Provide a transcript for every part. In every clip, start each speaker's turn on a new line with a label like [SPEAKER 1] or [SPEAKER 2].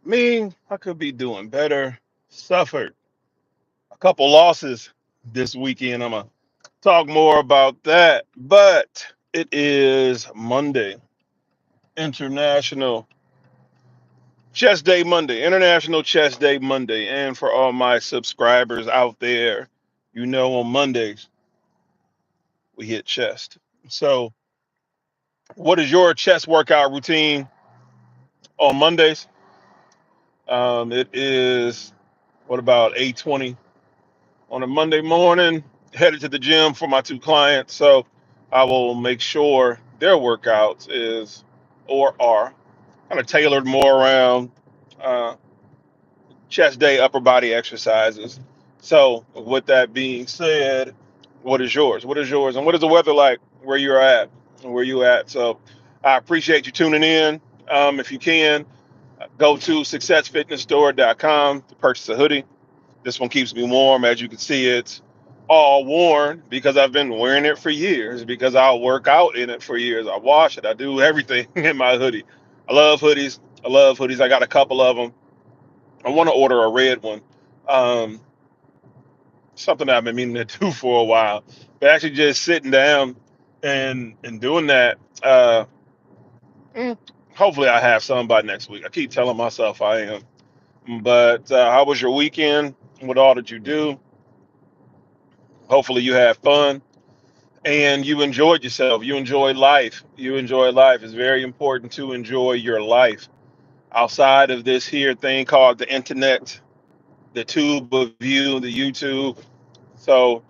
[SPEAKER 1] Me, I could be doing better. Suffered a couple losses this weekend. I'm gonna talk more about that. But it is Monday, International Chess Day Monday, International Chess Day Monday. And for all my subscribers out there, on Mondays we hit chest. So, what is your chess workout routine on Mondays? It is what about 8:20 on a Monday morning, headed to the gym for my two clients. So I will make sure their workouts is or are kind of tailored more around uh, chest day, upper body exercises. So with that being said, what is yours? What is yours? And what is the weather like where you're at? Where you at? So I appreciate you tuning in. If you can, go to successfitnessstore.com to purchase a hoodie. This one keeps me warm. As you can see, it's all worn because I've been wearing it for years, because I'll work out in it for years. I wash it. I do everything in my hoodie. I love hoodies. I love hoodies. I got a couple of them. I want to order a red one. Um, Something that I've been meaning to do for a while. But actually just sitting down and doing that, mm, hopefully I have some by next week. I keep telling myself I am. But how was your weekend? What all did you do? Hopefully you had fun and you enjoyed yourself. You enjoyed life. You enjoy life. It's very important to enjoy your life outside of this here thing called the internet, the tube of you, the YouTube. So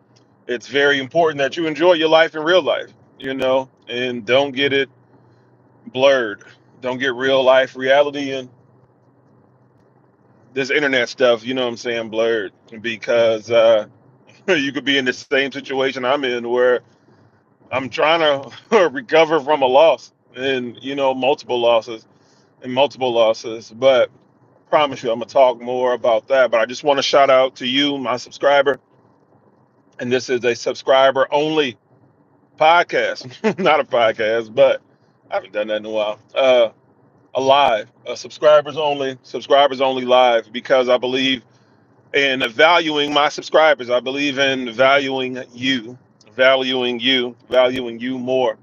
[SPEAKER 1] it's very important that you enjoy your life in real life, and don't get it blurred. Don't get real life reality and this internet stuff, you know what I'm saying, blurred, because you could be in the same situation I'm in where I'm trying to recover from a loss and multiple losses and multiple losses. But I promise you, I'm gonna talk more about that. But I just want to shout out to you, my subscriber, and this is a subscriber only podcast, not a podcast, but I haven't done that in a while. A live, subscribers only live, because I believe in valuing my subscribers. I believe in valuing you more.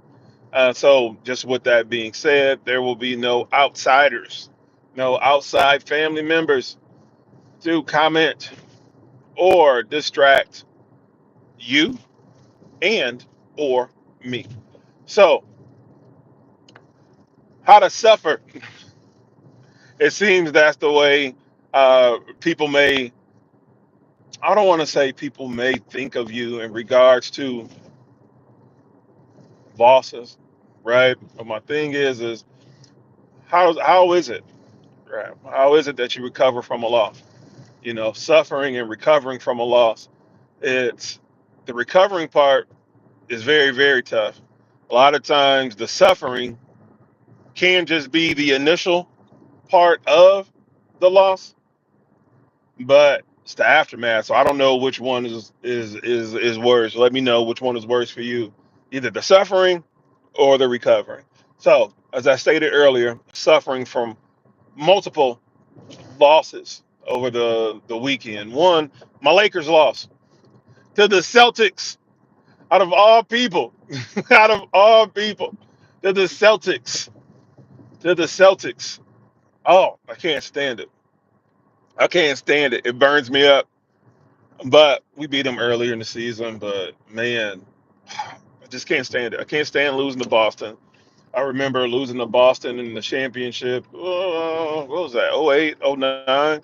[SPEAKER 1] So, just with that being said, there will be no outsiders, no outside family members to comment or distract you and or me. So, how to suffer? It seems that's the way people may. I don't want to say people may think of you in regards to losses, right? But my thing is how is it, right? How is it that you recover from a loss? Suffering and recovering from a loss. It's the recovering part is very, very tough. A lot of times the suffering can just be the initial part of the loss, but it's the aftermath. So I don't know which one is worse. Let me know which one is worse for you. Either the suffering or the recovering. So, as I stated earlier, suffering from multiple losses over the weekend. One, my Lakers lost to the Celtics. Out of all people, out of all people, to the Celtics, to the Celtics. Oh, I can't stand it. I can't stand it. It burns me up. But we beat them earlier in the season. But man, I just can't stand it. I can't stand losing to Boston. I remember losing to Boston in the championship. What was that? Oh 08, oh 09.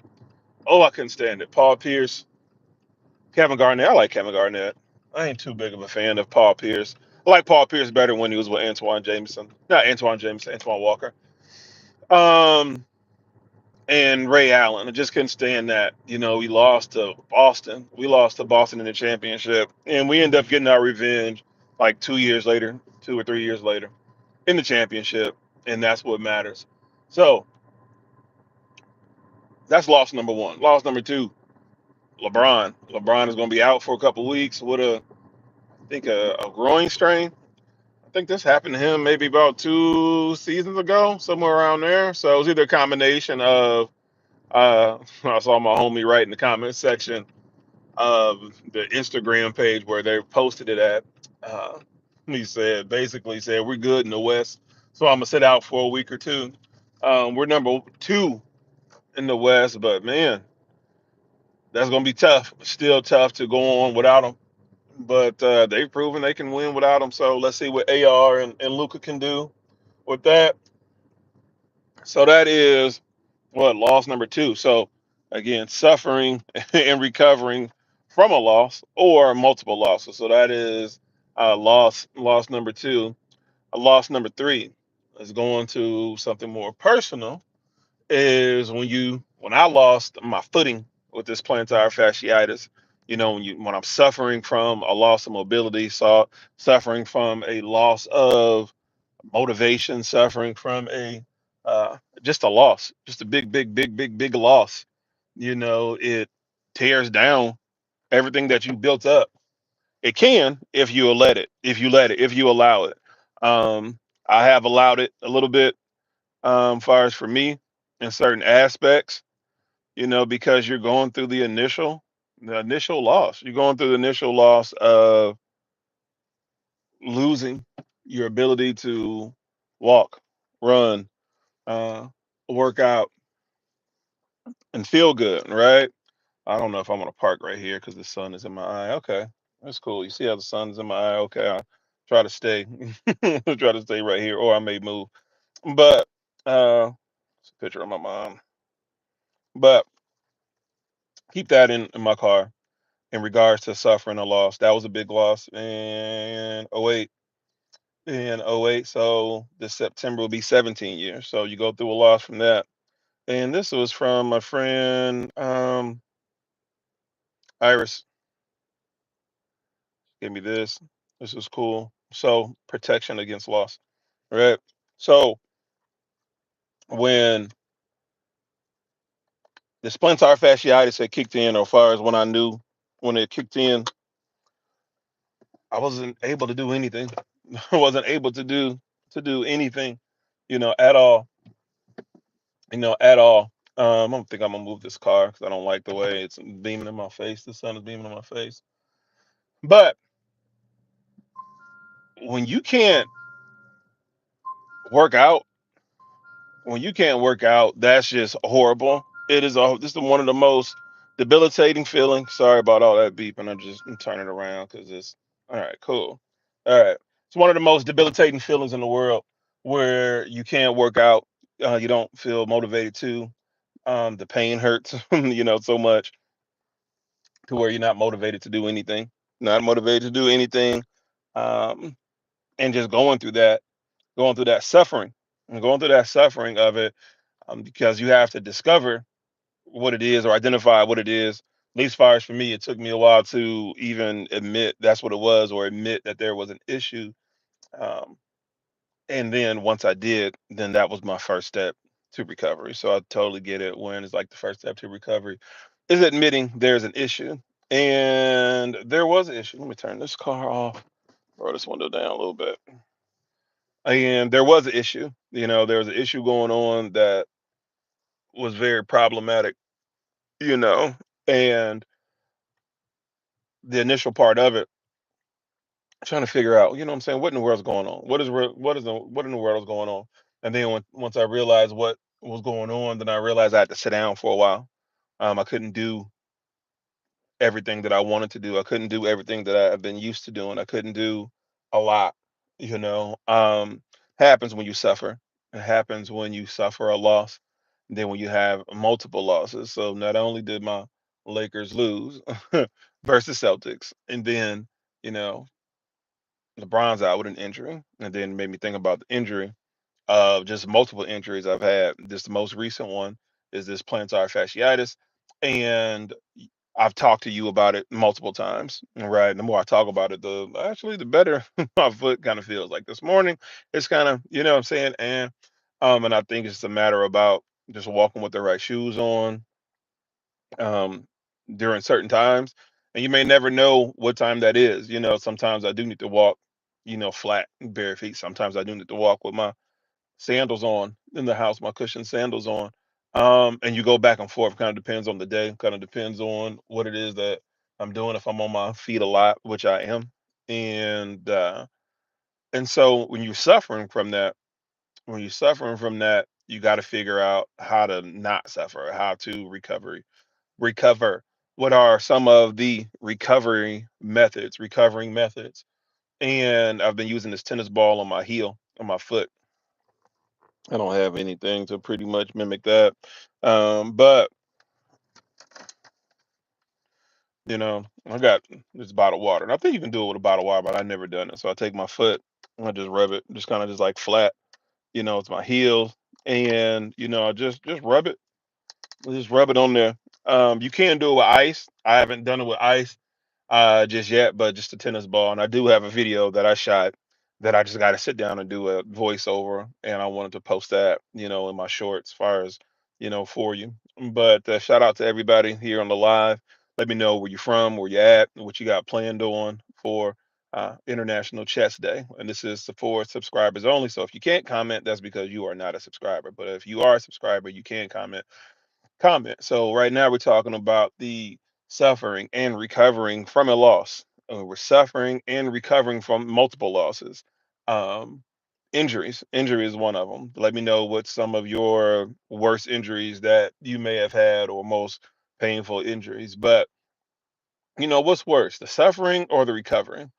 [SPEAKER 1] Oh, I couldn't stand it. Paul Pierce, Kevin Garnett. I like Kevin Garnett. I ain't too big of a fan of Paul Pierce. I like Paul Pierce better when he was with Antoine Jameson. Not Antoine Jameson, Antoine Walker. Um, and Ray Allen. I just couldn't stand that. We lost to Boston. We lost to Boston in the championship, and we ended up getting our revenge like 2 years later, 2 or 3 years later, in the championship, and that's what matters. So that's loss number one. Loss number two, LeBron. LeBron is going to be out for a couple weeks with I think a groin strain. I think this happened to him maybe about 2 seasons ago, somewhere around there. So it was either a combination of I saw my homie write in the comment section of the Instagram page where they posted it at. Uh, he said, basically said, we're good in the West, so I'm gonna sit out for a week or two. We're number two in the West, but man, that's gonna be tough. Still tough to go on without them. But they've proven they can win without them. So let's see what AR and Luca can do with that. So that is what loss number two. So again, suffering and recovering from a loss or multiple losses. So that is loss number two. A loss number three is going to something more personal. Is when I lost my footing with this plantar fasciitis. When I'm suffering from a loss of mobility, suffering from a loss of motivation, suffering from a just a loss, just a big loss. It tears down everything that you built up. It can if you let it, if you allow it. Um, I have allowed it a little bit, far as for me in certain aspects, because you're going through the initial loss. You're going through the initial loss of losing your ability to walk, run, uh, work out, and feel good, right? I don't know if I'm gonna park right here because the sun is in my eye. Okay, that's cool. You see how the sun is in my eye? Okay, I try to stay, try to stay right here, or I may move. But it's a picture of my mom. But keep that in my car in regards to suffering a loss. That was a big loss in '08. In '08, so this September will be 17 years. So you go through a loss from that. And this was from my friend Iris. Gave me this. This was cool. So protection against loss, right? So when the plantar fasciitis had kicked in, or as far as when I knew when it kicked in, I wasn't able to do anything. I wasn't able to do anything, at all. At all. I don't think I'm gonna move this car because I don't like the way it's beaming in my face. The sun is beaming in my face. But when you can't work out, that's just horrible. This is one of the most debilitating feelings. Sorry about all that beeping. I'm turning around because it's all right. Cool. All right. It's one of the most debilitating feelings in the world where you can't work out. You don't feel motivated to. The pain hurts, so much to where you're not motivated to do anything, not motivated to do anything, um, and just going through that suffering, and going through that suffering of it, because you have to discover what it is or identify what it is. At least, far as for me, it took me a while to even admit that's what it was, or admit that there was an issue. Um, and then once I did, then that was my first step to recovery. So I totally get it when it's like the first step to recovery is admitting there's an issue. And there was an issue. Let me turn this car off, roll this window down a little bit. And there was an issue. There was an issue going on that was very problematic, you know, and the initial part of it, trying to figure out, what I'm saying, what in the world's going on? What in the world is going on? And then once I realized what was going on, then I realized I had to sit down for a while. I couldn't do everything that I wanted to do. I couldn't do everything that I've been used to doing. I couldn't do a lot, you know. Happens when you suffer. It happens when you suffer a loss. Then when you have multiple losses. So not only did my Lakers lose versus Celtics, and then, you know, LeBron's out with an injury, and then made me think about the injury of just multiple injuries I've had. This most recent one is this plantar fasciitis, and I've talked to you about it multiple times, right? The more I talk about it, the better my foot kind of feels. Like this morning, it's kind of, what I'm saying, and I think it's a matter about just walking with the right shoes on, um, during certain times, and you may never know what time that is. Sometimes I do need to walk, flat, bare feet. Sometimes I do need to walk with my sandals on in the house, my cushioned sandals on. And you go back and forth. Kind of depends on the day. Kind of depends on what it is that I'm doing. If I'm on my feet a lot, which I am, and uh, and so when you're suffering from that, you got to figure out how to not suffer, how to recover. What are some of the recovering methods? And I've been using this tennis ball on my heel, on my foot. I don't have anything to pretty much mimic that. But I got this bottle of water, and I think you can do it with a bottle of water, but I never done it. So I take my foot, and I just rub it, just kind of just like flat. It's my heel, and I just rub it, just rub it on there. You can do it with ice. I haven't done it with ice just yet, but just a tennis ball. And I do have a video that I shot that I just got to sit down and do a voiceover, and I wanted to post that, in my shorts, as far as for you. But shout out to everybody here on the live. Let me know where you're from, where you're at, and what you got planned on for International Chess Day. And this is for subscribers only. So if you can't comment, that's because you are not a subscriber. But if you are a subscriber, you can comment. So right now we're talking about the suffering and recovering from a loss. We're suffering and recovering from multiple losses. Um, Injuries. Injury is one of them. Let me know what some of your worst injuries that you may have had, or most painful injuries. But what's worse, the suffering or the recovering?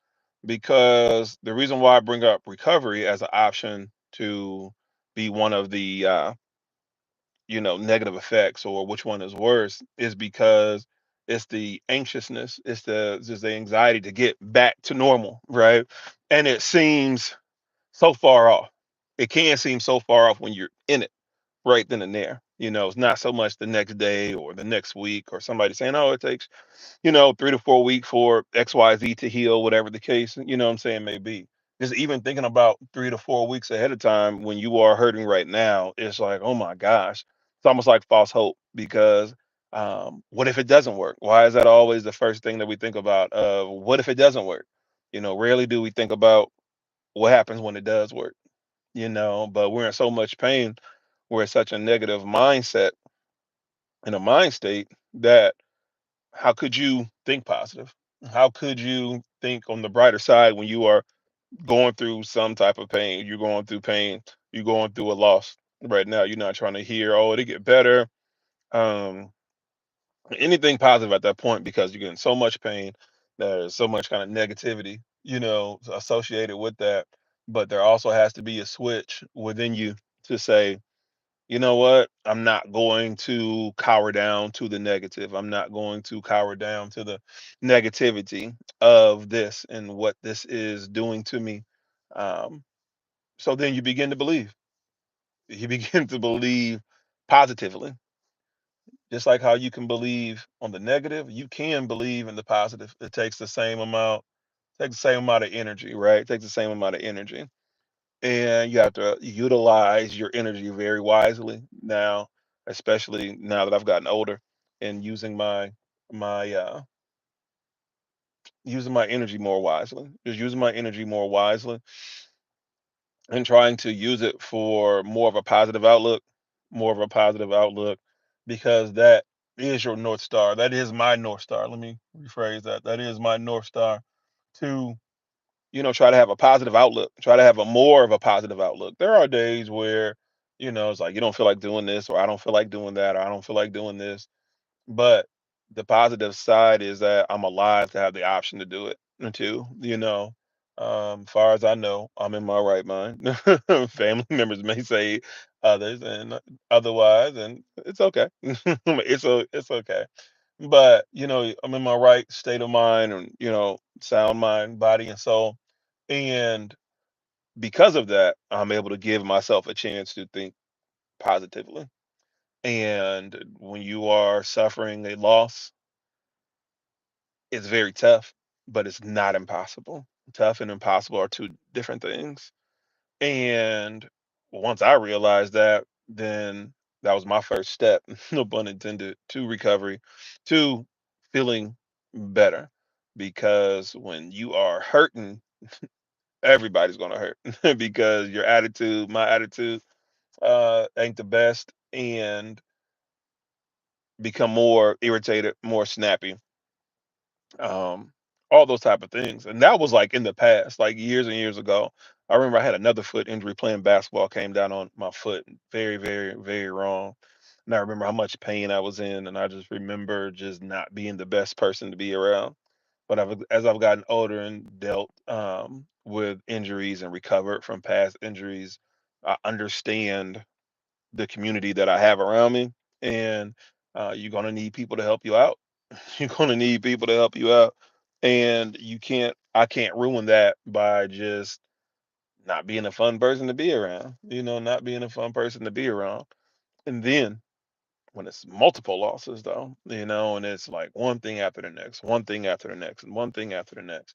[SPEAKER 1] Because the reason why I bring up recovery as an option to be one of the negative effects, or which one is worse, is because it's the anxiousness, it's the anxiety to get back to normal, right? And it seems so far off. It can seem so far off when you're in it right then and there. It's not so much the next day or the next week, or somebody saying, oh, it takes 3 to 4 weeks for XYZ to heal, whatever the case, what I'm saying, may be. Just even thinking about 3 to 4 weeks ahead of time when you are hurting right now, it's like, oh my gosh, it's almost like false hope, because what if it doesn't work? Why is that always the first thing that we think about? What if it doesn't work? Rarely do we think about what happens when it does work, but we're in so much pain. We're in such a negative mindset, in a mind state, that how could you think positive? How could you think on the brighter side when you are going through some type of pain? You're going through pain. You're going through a loss right now. You're not trying to hear, oh, it'll get better. Um, Anything positive at that point, because you're getting so much pain. There's so much kind of negativity, associated with that. But there also has to be a switch within you to say, you know what? I'm not going to cower down to the negative. I'm not going to cower down to the negativity of this and what this is doing to me. Um, so then you begin to believe. You begin to believe positively. Just like how you can believe on the negative, you can believe in the positive. It takes the same amount of energy, right? It takes the same amount of energy. And you have to utilize your energy very wisely now, especially now that I've gotten older, and my using my energy more wisely, just using my energy more wisely, and trying to use it for more of a positive outlook, because that is your north star. That is my north star. Let me rephrase that. That is my north star, to try to have a positive outlook, try to have a more of a positive outlook. There are days where, it's like you don't feel like doing this, or I don't feel like doing that, or I don't feel like doing this. But the positive side is that I'm alive to have the option to do it too. Far as I know, I'm in my right mind. Family members may say others and otherwise, and it's okay. It's okay. But I'm in my right state of mind, and sound mind, body, and soul. And because of that, I'm able to give myself a chance to think positively. And when you are suffering a loss, it's very tough, but it's not impossible. Tough and impossible are two different things. And once I realized that, then that was my first step, no pun intended, to recovery, to feeling better. Because when you are hurting, everybody's gonna hurt because my attitude ain't the best. And become more irritated, more snappy, um, all those type of things. And that was like in the past, like years and years ago. I remember I had another foot injury playing basketball, came down on my foot, very, very, very wrong. And I remember how much pain I was in, and I just remember just not being the best person to be around. But as I've gotten older and dealt with injuries and recovered from past injuries, I understand the community that I have around me, and you're gonna need people to help you out. You're gonna need people to help you out, and I can't ruin that by just not being a fun person to be around. Not being a fun person to be around. And then when it's multiple losses, though, and it's like one thing after the next, one thing after the next, and one thing after the next.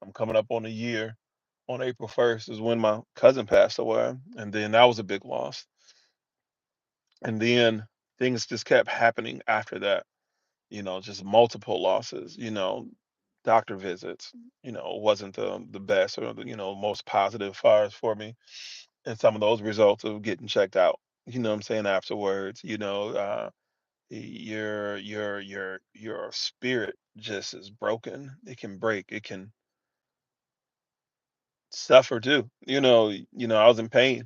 [SPEAKER 1] I'm coming up on a year. On April 1st is when my cousin passed away, and then that was a big loss. And then things just kept happening after that, just multiple losses, doctor visits, wasn't the best or the most positive far as for me. And some of those results of getting checked out, what I'm saying, afterwards, your spirit just is broken. It can break, it can suffer too. I was in pain.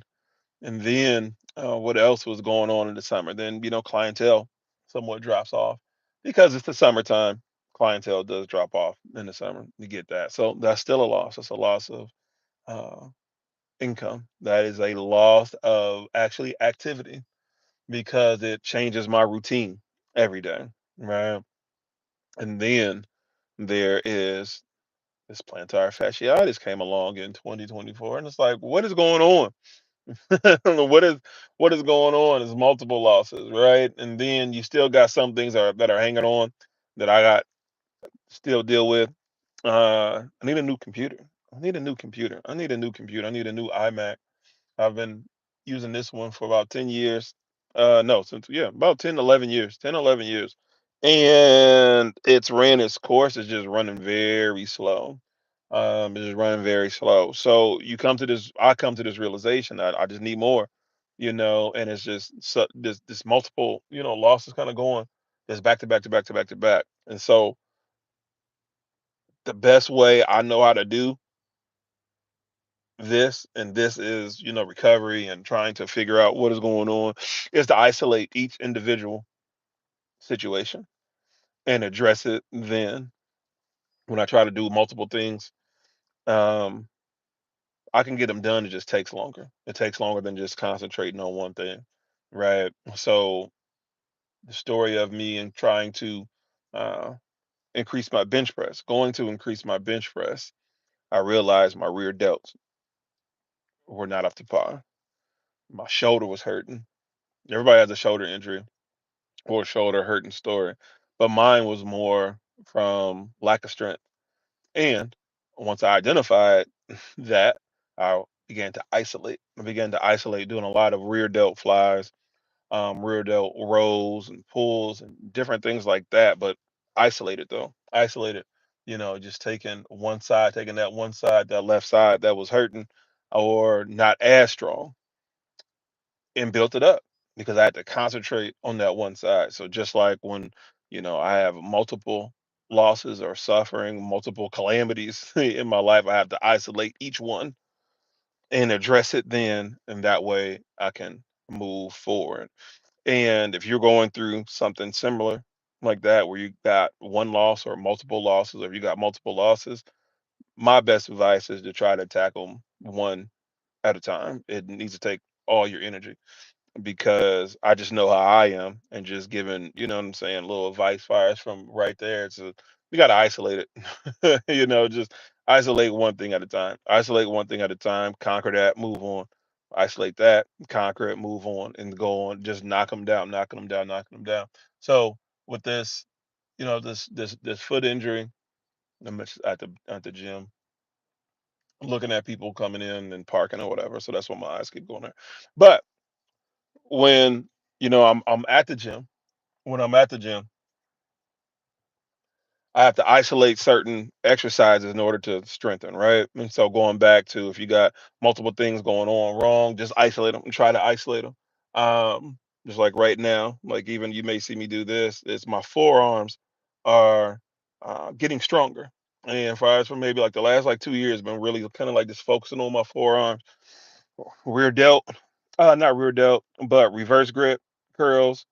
[SPEAKER 1] And then what else was going on in the summer? Then, clientele somewhat drops off because it's the summertime. Clientele does drop off in the summer. You get that. So that's still a loss. That's a loss of uh, income. That is a loss of actually activity because it changes my routine every day. Right. And then there is this plantar fasciitis came along in 2024. And it's like, what is going on? what is what is going on is multiple losses, right? And then you still got some things that are hanging on that I got still deal with. I need a new computer. I need a new computer. I need a new computer. I need a new iMac. I've been using this one for about 10 years. No, since yeah, about 10, 11 years. 10, 11 years. And it's ran its course. It's just running very slow. It's just running very slow. So I come to this realization that I just need more, and it's just this multiple, losses kind of going, just back to back to back to back to back. And so the best way I know how to do this, and this is, recovery and trying to figure out what is going on, is to isolate each individual situation and address it then. When I try to do multiple things, um, I can get them done. It just takes longer. It takes longer than just concentrating on one thing, right? So the story of me and trying to uh, increase my bench press, going to increase my bench press, I realized my rear delts were not up to par. My shoulder was hurting. Everybody has a shoulder injury or a shoulder hurting story, but mine was more from lack of strength. And once I identified that, I began to isolate. I began to isolate, doing a lot of rear delt flies, rear delt rolls and pulls and different things like that. But isolated though, isolated. Just taking that one side, that left side that was hurting or not as strong, and built it up because I had to concentrate on that one side. So just like when, I have multiple losses or suffering, multiple calamities in my life, I have to isolate each one and address it then, and that way I can move forward. And if you're going through something similar like that, where you got one loss or multiple losses, or if you got multiple losses, my best advice is to try to tackle 'em one at a time. It needs to take all your energy because I just know how I am, and just giving, what I'm saying, little advice fires from right there. So you got to isolate it, just isolate one thing at a time. Isolate one thing at a time, conquer that, move on. Isolate that, conquer it, move on, and go on. Just knock them down, knocking them down, knocking them down. So with this, this foot injury, I'm just at the gym, looking at people coming in and parking or whatever. So that's why my eyes keep going there. But when I'm at the gym, when I'm at the gym, I have to isolate certain exercises in order to strengthen, right? And so going back to, if you got multiple things going on wrong, just isolate them and try to isolate them. Just like right now, like even you may see me do this. It's my forearms are getting stronger, and for maybe like the last like 2 years, been really kind of like just focusing on my forearms, rear delt, not rear delt, but reverse grip curls,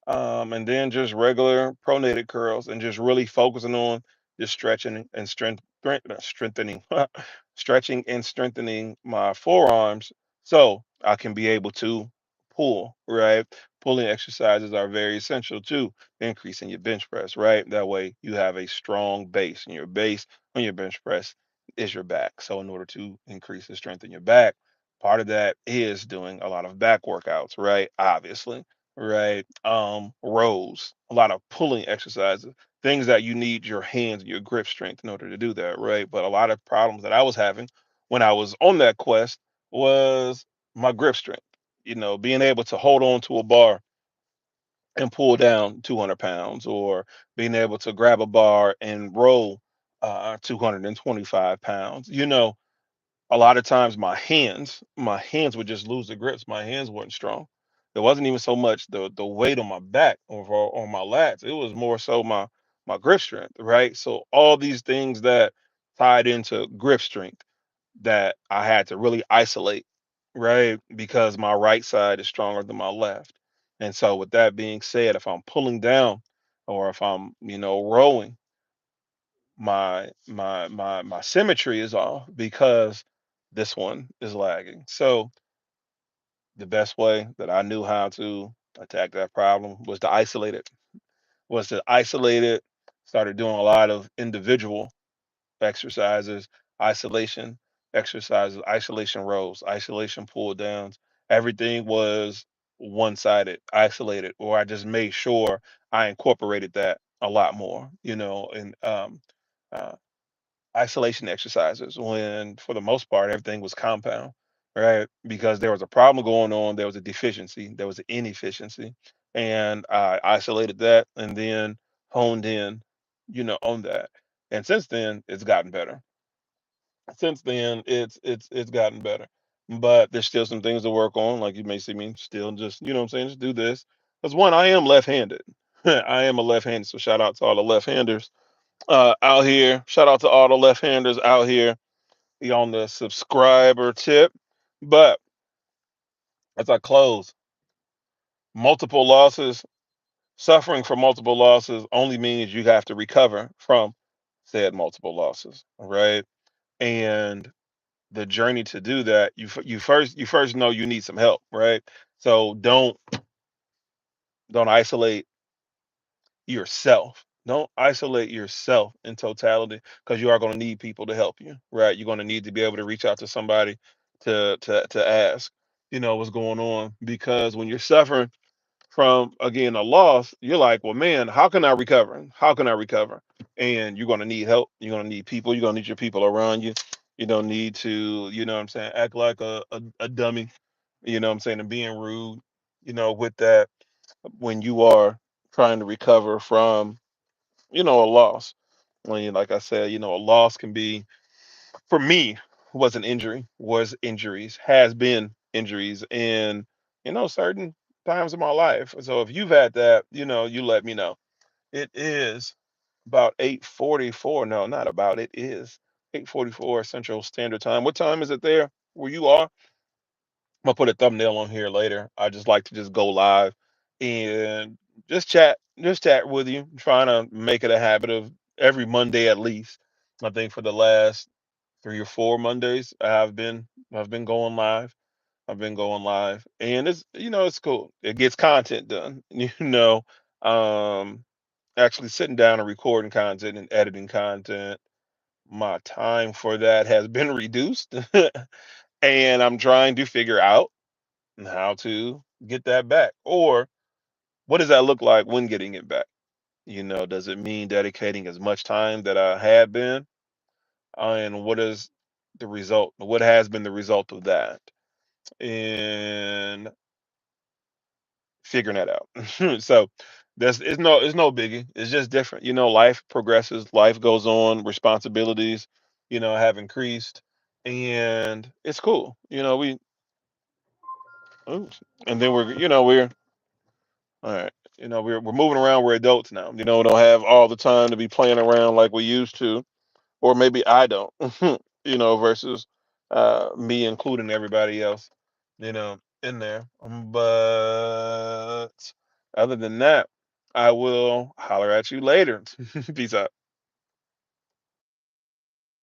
[SPEAKER 1] and then just regular pronated curls, and just really focusing on just stretching and strengthening, stretching and strengthening my forearms, so I can be able to pull. Right, pulling exercises are very essential to increasing your bench press. Right, that way you have a strong base, and your base on your bench press is your back. So in order to increase the strength in your back, part of that is doing a lot of back workouts. Right, obviously, right? Rows, a lot of pulling exercises, things that you need your hands and your grip strength in order to do that, right? But a lot of problems that I was having when I was on that quest was my grip strength. Being able to hold on to a bar and pull down 200 pounds, or being able to grab a bar and roll 225 pounds. A lot of times my hands would just lose the grips. My hands weren't strong. It wasn't even so much the weight on my back or on my lats. It was more so my grip strength, right? So all these things that tied into grip strength that I had to really isolate, right? Because my right side is stronger than my left. And so with that being said, if I'm pulling down or if I'm, rowing, my symmetry is off because this one is lagging. So the best way that I knew how to attack that problem was to isolate it. Was to isolate it. Started doing a lot of individual exercises, isolation exercises, isolation rows, isolation pull downs. Everything was one sided, isolated, or I just made sure I incorporated that a lot more, and uh, isolation exercises when for the most part everything was compound, right? Because there was a problem going on, there was a deficiency, there was an inefficiency, and I isolated that and then honed in, on that. And since then it's gotten better. Since then it's gotten better, but there's still some things to work on. Like you may see me still just, what I'm saying, just do this because one, I am left-handed. I am a left-handed, so shout out to all the left-handers out here. Shout out to all the left-handers out here on the subscriber tip. But as I close, multiple losses, suffering from multiple losses only means you have to recover from said multiple losses, right? And the journey to do that, you first know you need some help, right? So don't isolate yourself. Don't isolate yourself in totality because you are going to need people to help you, right? You're going to need to be able to reach out to somebody to ask, what's going on, because when you're suffering from again a loss, you're like, well, man, how can I recover? How can I recover? And you're going to need help. You're going to need people. You're going to need your people around you. You don't need to, what I'm saying, act like a dummy. What I'm saying, and being rude. With that, when you are trying to recover from, a loss. Like I said, a loss can be, for me, was an injury, was injuries, has been injuries in, certain times of my life. So if you've had that, you let me know. It is about 8:44. No, not about, it is 8:44 Central Standard Time. What time is it there where you are? I'm gonna put a thumbnail on here later. I just like to just go live and just chat with you. Trying to make it a habit of every Monday at least. I think for the last 3 or 4 Mondays, I've been going live. I've been going live, and it's cool. It gets content done. Um, actually sitting down and recording content and editing content. My time for that has been reduced, and I'm trying to figure out how to get that back, or what does that look like when getting it back. Does it mean dedicating as much time that I had been, and what is the result, what has been the result of that, and figuring that out. So it's no biggie, it's just different. Life progresses, life goes on, responsibilities have increased, and it's cool. We oops, and then we're All right. We're moving around. We're adults now. We don't have all the time to be playing around like we used to, or maybe I don't. Versus me including everybody else. In there. But other than that, I will holler at you later. Peace out.